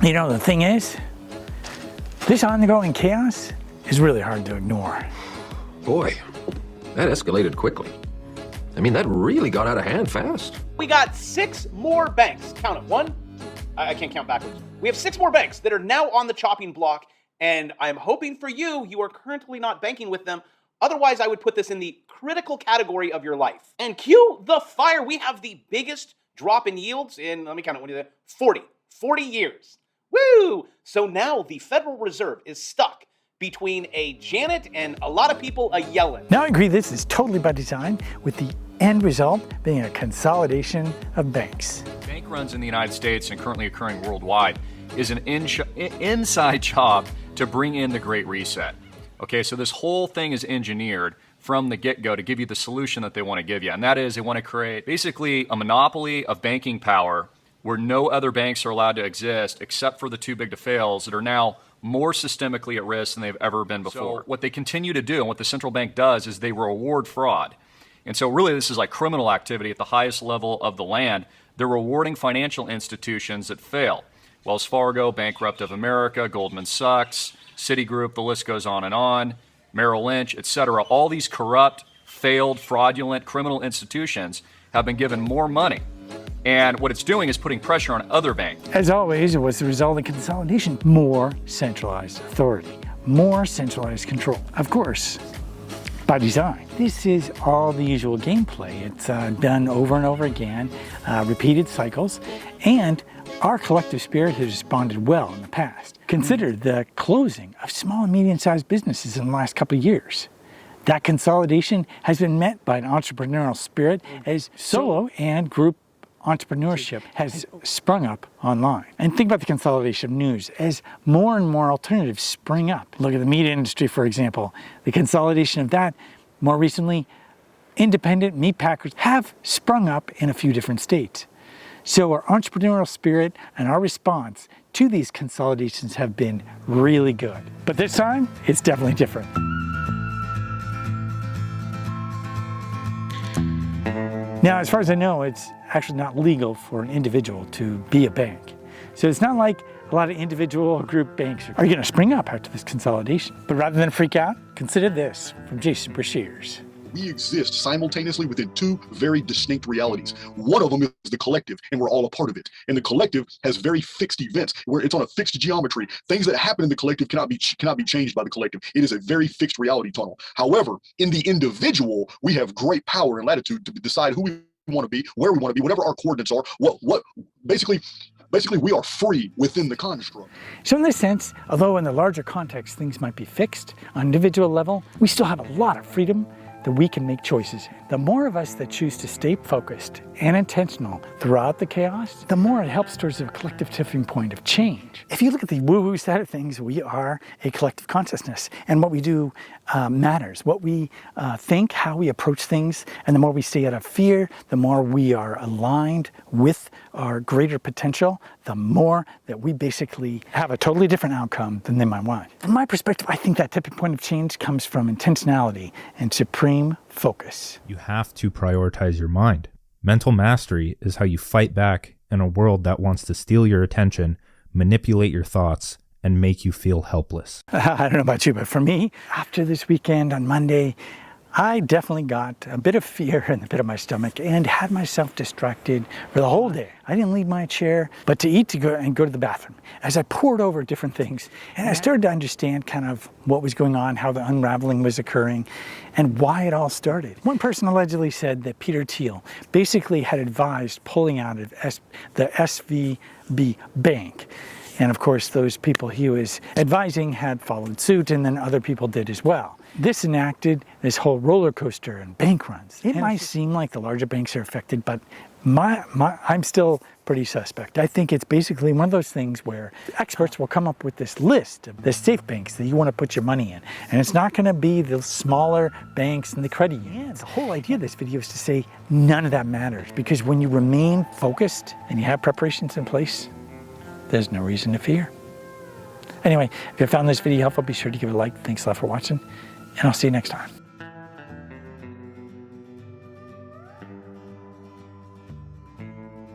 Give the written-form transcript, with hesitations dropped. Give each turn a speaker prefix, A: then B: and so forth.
A: You know, the thing is, this ongoing chaos is really hard to ignore.
B: Boy, that escalated quickly. I mean, that really got out of hand fast.
C: We got 6 more banks. Count it. 1. I can't count backwards. We have 6 more banks that are now on the chopping block, and I'm hoping for you are currently not banking with them. Otherwise, I would put this in the critical category of your life. And cue the fire. We have the biggest drop in yields in, let me count it, 40 years. Woo! So now the Federal Reserve is stuck between a Janet and a lot of people a Yellen.
A: Now I agree this is totally by design, with the end result being a consolidation of banks.
D: Bank runs in the United States and currently occurring worldwide is an inside job to bring in the Great Reset. Okay, so this whole thing is engineered from the get-go to give you the solution that they want to give you. And that is they want to create basically a monopoly of banking power where no other banks are allowed to exist except for the too big to fails that are now more systemically at risk than they've ever been before. So what they continue to do and what the central bank does is they reward fraud. And so really this is like criminal activity at the highest level of the land. They're rewarding financial institutions that fail. Wells Fargo, Bankrupt of America, Goldman Sachs, Citigroup, the list goes on, Merrill Lynch, etc. All these corrupt, failed, fraudulent, criminal institutions have been given more money. And what it's doing is putting pressure on other banks.
A: As always, it was the result of consolidation. More centralized authority, more centralized control. Of course, by design. This is all the usual gameplay. It's done over and over again, repeated cycles, and our collective spirit has responded well in the past. Consider the closing of small and medium-sized businesses in the last couple of years. That consolidation has been met by an entrepreneurial spirit as solo and group entrepreneurship has sprung up online. And think about the consolidation of news as more and more alternatives spring up. Look at the meat industry, for example. The consolidation of that, more recently, independent meat packers have sprung up in a few different states. So our entrepreneurial spirit and our response to these consolidations have been really good. But this time, it's definitely different. Now, as far as I know, it's actually not legal for an individual to be a bank. So it's not like a lot of individual or group banks are going to spring up after this consolidation. But rather than freak out, consider this from Jason Breshears.
E: We exist simultaneously within 2 very distinct realities. One of them is the collective, and we're all a part of it. And the collective has very fixed events, where it's on a fixed geometry. Things that happen in the collective cannot be changed by the collective. It is a very fixed reality tunnel. However, in the individual, we have great power and latitude to decide who we want to be, where we want to be, whatever our coordinates are. Basically, we are free within the construct.
A: So in this sense, although in the larger context things might be fixed on an individual level, we still have a lot of freedom that we can make choices in. The more of us that choose to stay focused and intentional throughout the chaos, the more it helps towards a collective tipping point of change. If you look at the woo-woo side of things, we are a collective consciousness, and what we do matters. What we think, how we approach things, and the more we stay out of fear, the more we are aligned with our greater potential, the more that we basically have a totally different outcome than they might want. From my perspective, I think that tipping point of change comes from intentionality and supreme focus.
F: You have to prioritize your mind. Mental mastery is how you fight back in a world that wants to steal your attention, manipulate your thoughts, and make you feel helpless.
A: I don't know about you, but for me, after this weekend on Monday, I definitely got a bit of fear in the pit of my stomach and had myself distracted for the whole day. I didn't leave my chair, but to eat and go to the bathroom. As I poured over different things, and I started to understand kind of what was going on, how the unraveling was occurring, and why it all started. One person allegedly said that Peter Thiel basically had advised pulling out of the SVB bank. And of course, those people he was advising had followed suit, and then other people did as well. This enacted this whole roller coaster and bank runs. It might seem like the larger banks are affected, but I'm still pretty suspect. I think it's basically one of those things where experts will come up with this list of the safe banks that you want to put your money in. And it's not going to be the smaller banks and the credit unions. The whole idea of this video is to say none of that matters, because when you remain focused and you have preparations in place, there's no reason to fear. Anyway, if you found this video helpful, be sure to give it a like. Thanks a lot for watching, and I'll see you next time.